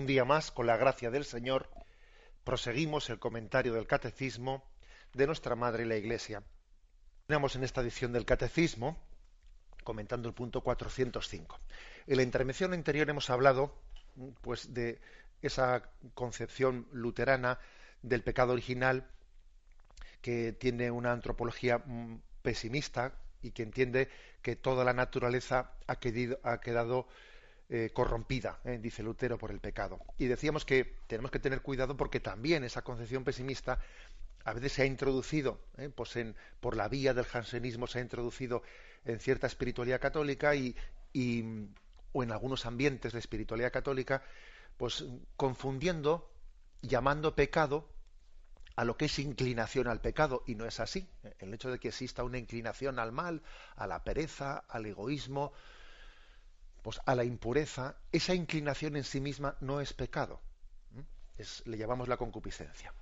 día más, con la gracia del Señor, proseguimos el comentario del Catecismo de nuestra Madre la Iglesia. Tenemos en esta edición del Catecismo, comentando el punto 405. En la intervención anterior hemos hablado, pues, de esa concepción luterana del pecado original, que tiene una antropología pesimista y que entiende que toda la naturaleza ha quedado corrompida, dice Lutero, por el pecado. Y decíamos que tenemos que tener cuidado porque también esa concepción pesimista a veces se ha introducido, pues por la vía del jansenismo se ha introducido en cierta espiritualidad católica o en algunos ambientes de espiritualidad católica, pues confundiendo, llamando pecado a lo que es inclinación al pecado, y no es así. El hecho de que exista una inclinación al mal, a la pereza, al egoísmo, pues a la impureza, esa inclinación en sí misma no es pecado. Le llamamos la concupiscencia.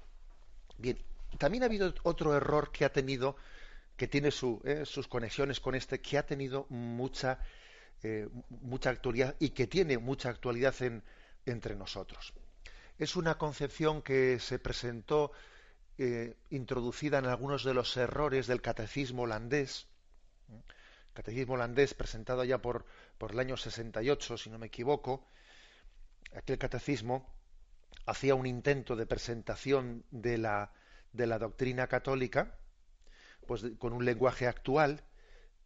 Bien, también ha habido otro error que ha tenido, que tiene sus conexiones con este, que ha tenido mucha actualidad y que tiene mucha actualidad entre nosotros. Es una concepción que se presentó introducida en algunos de los errores del catecismo holandés. Catecismo holandés presentado ya por el año 68, si no me equivoco. Aquel catecismo hacía un intento de presentación de la doctrina católica, pues con un lenguaje actual,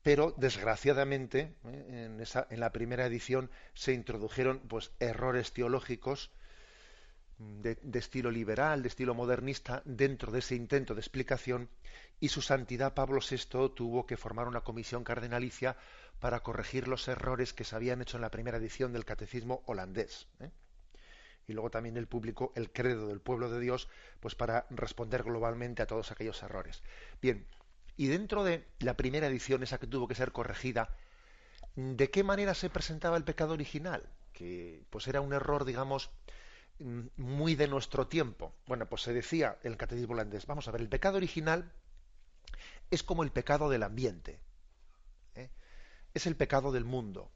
pero desgraciadamente en la primera edición se introdujeron pues errores teológicos de estilo liberal, de estilo modernista, dentro de ese intento de explicación, y su santidad Pablo VI tuvo que formar una comisión cardenalicia para corregir los errores que se habían hecho en la primera edición del catecismo holandés. Y luego también él publicó el credo del pueblo de Dios, pues para responder globalmente a todos aquellos errores. Bien, y dentro de la primera edición, esa que tuvo que ser corregida, ¿de qué manera se presentaba el pecado original? Que pues era un error, digamos, muy de nuestro tiempo. Bueno, pues se decía en el catecismo holandés, vamos a ver, el pecado original es como el pecado del ambiente, ¿eh? Es el pecado del mundo.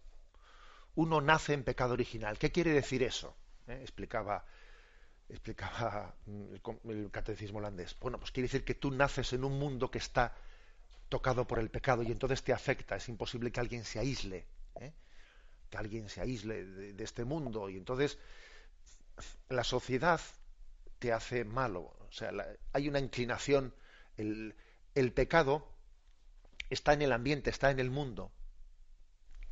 Uno nace en pecado original. ¿Qué quiere decir eso? Explicaba el catecismo holandés. Bueno, pues quiere decir que tú naces en un mundo que está tocado por el pecado y entonces te afecta. Es imposible que alguien se aísle, que alguien se aísle de este mundo, y entonces la sociedad te hace malo. O sea, hay una inclinación. El pecado está en el ambiente, está en el mundo.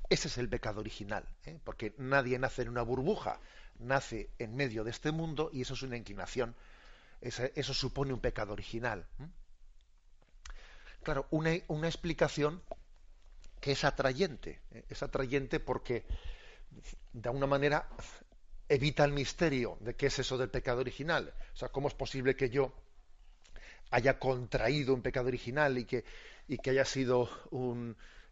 Ese es el pecado original, porque nadie nace en una burbuja, nace en medio de este mundo y eso es una inclinación. Eso supone un pecado original. Claro, una explicación que es atrayente porque de alguna manera evita el misterio de qué es eso del pecado original. O sea, ¿cómo es posible que yo haya contraído un pecado original y que haya sido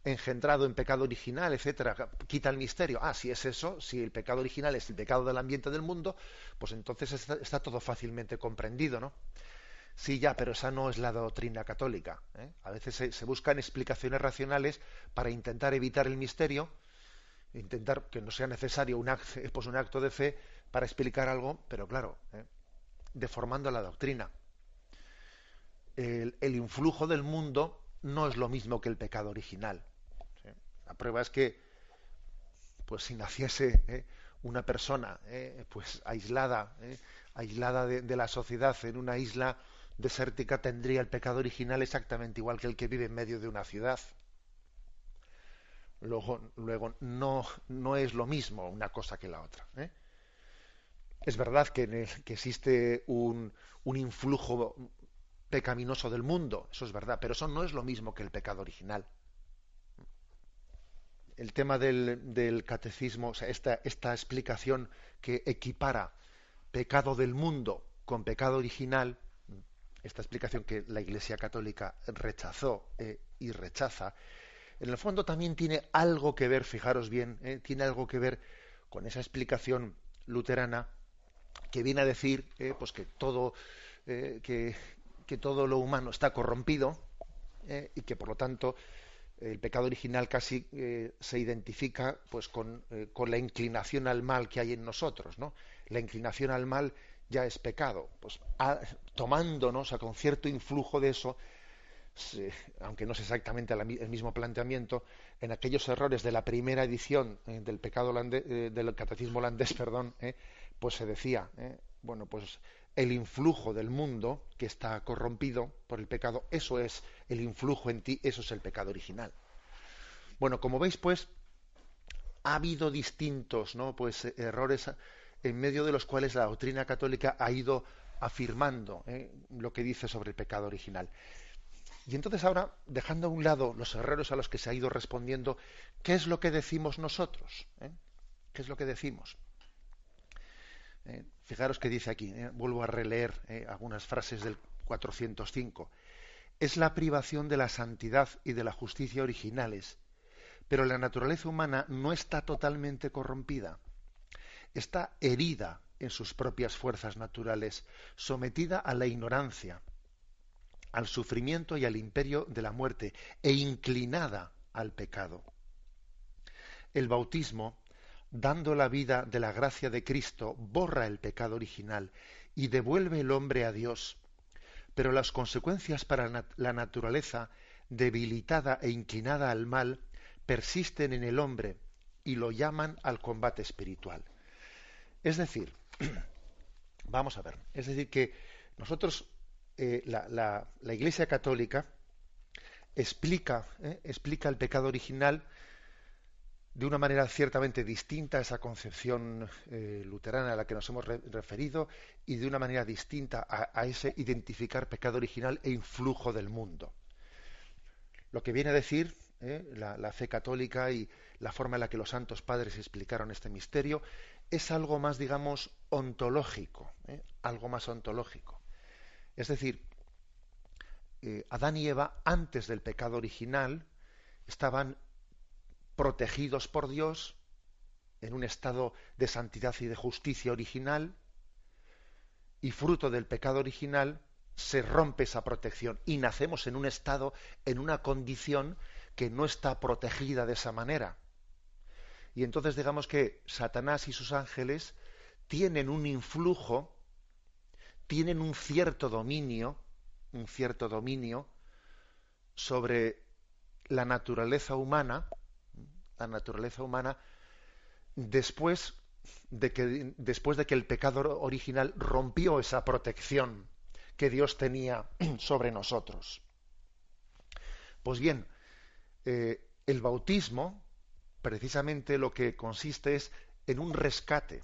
engendrado en pecado original, etcétera? Quita el misterio. Si es eso, si el pecado original es el pecado del ambiente del mundo, pues entonces está todo fácilmente comprendido, ¿no? Sí, ya, pero esa no es la doctrina católica, ¿eh? A veces se buscan explicaciones racionales para intentar evitar el misterio, intentar que no sea necesario un acto de fe para explicar algo, pero claro, deformando la doctrina. El influjo del mundo no es lo mismo que el pecado original, ¿sí? La prueba es que, pues si naciese una persona pues aislada de la sociedad en una isla desértica, tendría el pecado original exactamente igual que el que vive en medio de una ciudad. Luego no es lo mismo una cosa que la otra. Es verdad que existe un influjo pecaminoso del mundo, eso es verdad, pero eso no es lo mismo que el pecado original. El tema del catecismo, o sea, esta explicación que equipara pecado del mundo con pecado original, esta explicación que la Iglesia Católica rechazó y rechaza, en el fondo también tiene algo que ver, fijaros bien, tiene algo que ver con esa explicación luterana que viene a decir pues que todo lo humano está corrompido, y que por lo tanto el pecado original casi se identifica pues con la inclinación al mal que hay en nosotros, ¿no? la inclinación al mal ya es pecado. Pues tomándonos, o sea, con cierto influjo de eso, aunque no es exactamente el mismo planteamiento, en aquellos errores de la primera edición del pecado del catecismo holandés, perdón, pues se decía, bueno, pues el influjo del mundo que está corrompido por el pecado, eso es el influjo en ti, eso es el pecado original. Bueno, como veis, pues ha habido distintos, ¿no?, pues errores en medio de los cuales la doctrina católica ha ido afirmando lo que dice sobre el pecado original. Y entonces ahora, dejando a un lado los errores a los que se ha ido respondiendo, ¿qué es lo que decimos nosotros? ¿Qué es lo que decimos? Fijaros que dice aquí, vuelvo a releer algunas frases del 405. Es la privación de la santidad y de la justicia originales, pero la naturaleza humana no está totalmente corrompida. Está herida en sus propias fuerzas naturales, sometida a la ignorancia, al sufrimiento y al imperio de la muerte, e inclinada al pecado. El bautismo, dando la vida de la gracia de Cristo, borra el pecado original y devuelve el hombre a Dios. Pero las consecuencias para la naturaleza, debilitada e inclinada al mal, persisten en el hombre y lo llaman al combate espiritual. Es decir, vamos a ver, es decir que nosotros, la Iglesia Católica explica el pecado original de una manera ciertamente distinta a esa concepción luterana a la que nos hemos referido, y de una manera distinta a ese identificar pecado original e influjo del mundo. Lo que viene a decir la fe católica y la forma en la que los santos padres explicaron este misterio es algo más, digamos, ontológico, algo más ontológico. Es decir, Adán y Eva, antes del pecado original, estaban protegidos por Dios en un estado de santidad y de justicia original, y fruto del pecado original se rompe esa protección y nacemos en un estado, en una condición que no está protegida de esa manera. Y entonces digamos que Satanás y sus ángeles tienen un influjo, tienen un cierto dominio sobre la naturaleza humana, después de que el pecado original rompió esa protección que Dios tenía sobre nosotros. Pues bien, el bautismo precisamente lo que consiste es en un rescate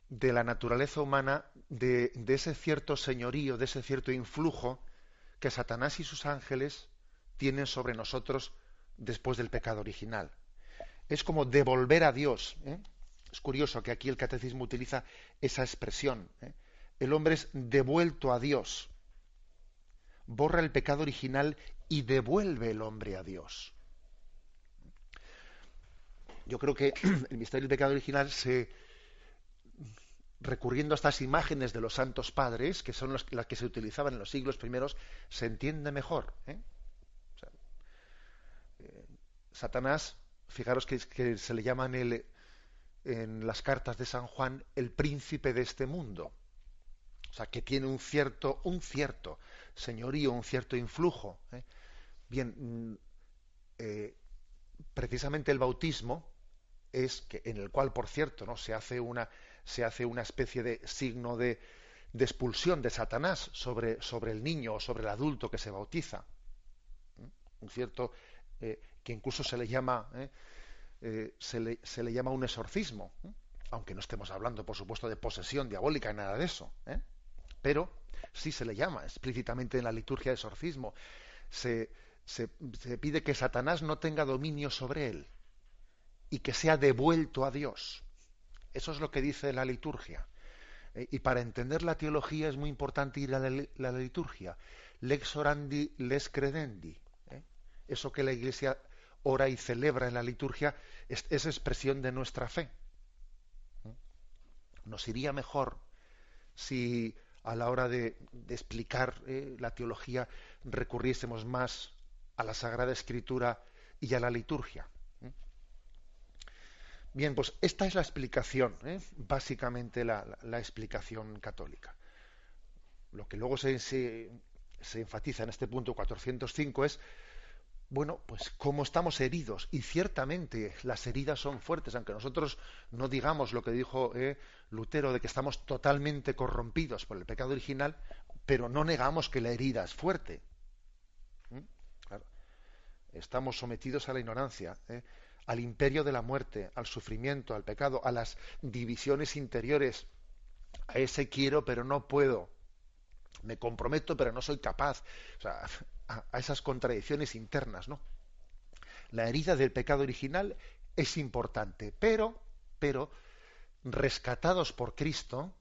de la naturaleza humana, de ese cierto señorío, de ese cierto influjo que Satanás y sus ángeles tienen sobre nosotros después del pecado original. Es como devolver a Dios. Es curioso que aquí el catecismo utiliza esa expresión. El hombre es devuelto a Dios. Borra el pecado original y devuelve el hombre a Dios. Yo creo que el misterio del pecado original recurriendo a estas imágenes de los santos padres, que son las que se utilizaban en los siglos primeros, se entiende mejor. O sea, Satanás, fijaros que se le llama en las cartas de San Juan el príncipe de este mundo. O sea, que tiene un cierto señorío, un cierto influjo. Bien, precisamente el bautismo es que en el cual, por cierto, ¿no?, se hace una especie de signo de expulsión de Satanás sobre el niño o sobre el adulto que se bautiza. Un cierto que incluso se le llama un exorcismo, aunque no estemos hablando, por supuesto, de posesión diabólica y nada de eso, pero sí se le llama explícitamente en la liturgia de exorcismo. Se pide que Satanás no tenga dominio sobre él y que sea devuelto a Dios. Eso es lo que dice la liturgia. Y para entender la teología es muy importante ir a la liturgia. Lex orandi, lex credendi. Eso que la Iglesia ora y celebra en la liturgia es expresión de nuestra fe. Nos iría mejor si a la hora de explicar la teología recurriésemos más a la Sagrada Escritura y a la liturgia. Bien, pues esta es la explicación, básicamente la explicación católica. Lo que luego se enfatiza en este punto 405 es, bueno, pues cómo estamos heridos. Y ciertamente las heridas son fuertes, aunque nosotros no digamos lo que dijo Lutero, de que estamos totalmente corrompidos por el pecado original, pero no negamos que la herida es fuerte. Claro. Estamos sometidos a la ignorancia, al imperio de la muerte, al sufrimiento, al pecado, a las divisiones interiores, a ese quiero pero no puedo, me comprometo pero no soy capaz, o sea, a esas contradicciones internas, ¿no? La herida del pecado original es importante, pero rescatados por Cristo,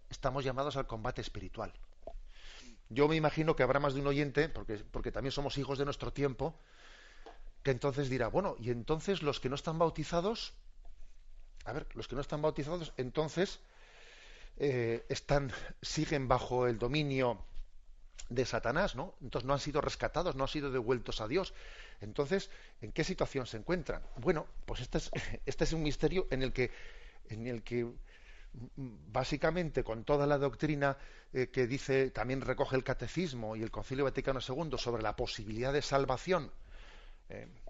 estamos llamados al combate espiritual. Yo me imagino que habrá más de un oyente, porque también somos hijos de nuestro tiempo, que entonces dirá, bueno, y entonces los que no están bautizados, los que no están bautizados, entonces siguen bajo el dominio de Satanás, ¿no? Entonces no han sido rescatados, no han sido devueltos a Dios. Entonces, ¿en qué situación se encuentran? Bueno, pues este es un misterio en el que básicamente con toda la doctrina que dice, también recoge el Catecismo y el Concilio Vaticano II sobre la posibilidad de salvación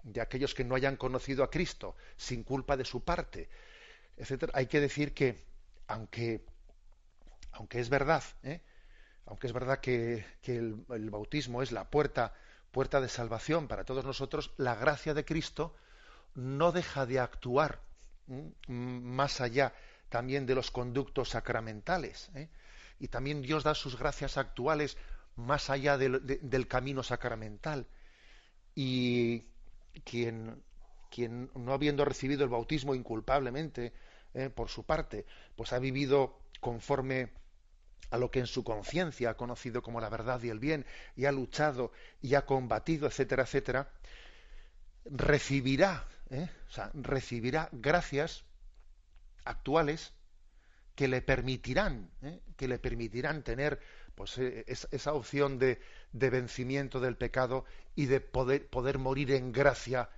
de aquellos que no hayan conocido a Cristo sin culpa de su parte, etcétera. Hay que decir que aunque es verdad, aunque es verdad que el bautismo es la puerta de salvación para todos nosotros, la gracia de Cristo no deja de actuar más allá también de los conductos sacramentales, y también Dios da sus gracias actuales más allá del camino sacramental. Y quien no habiendo recibido el bautismo inculpablemente por su parte, pues ha vivido conforme a lo que en su conciencia ha conocido como la verdad y el bien, y ha luchado y ha combatido, etcétera, etcétera, recibirá gracias actuales que le permitirán tener pues esa opción de vencimiento del pecado y de poder morir en gracia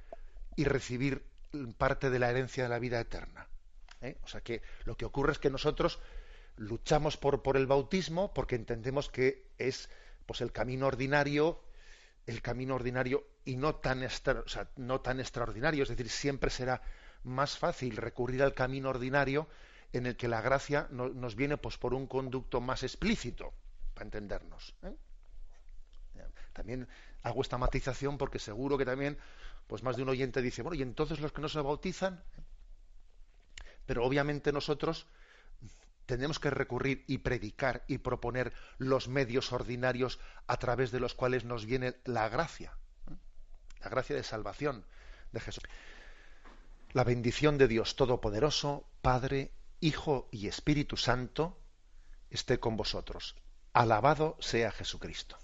y recibir parte de la herencia de la vida eterna. O sea que lo que ocurre es que nosotros luchamos por el bautismo porque entendemos que es pues el camino ordinario y no tan extraordinario, es decir, siempre será más fácil recurrir al camino ordinario en el que la gracia nos viene pues por un conducto más explícito, para entendernos. También hago esta matización porque seguro que también pues más de un oyente dice, bueno, y entonces los que no se bautizan, pero obviamente nosotros tenemos que recurrir y predicar y proponer los medios ordinarios a través de los cuales nos viene la gracia de salvación de Jesús. La bendición de Dios Todopoderoso, Padre, Hijo y Espíritu Santo, esté con vosotros. Alabado sea Jesucristo.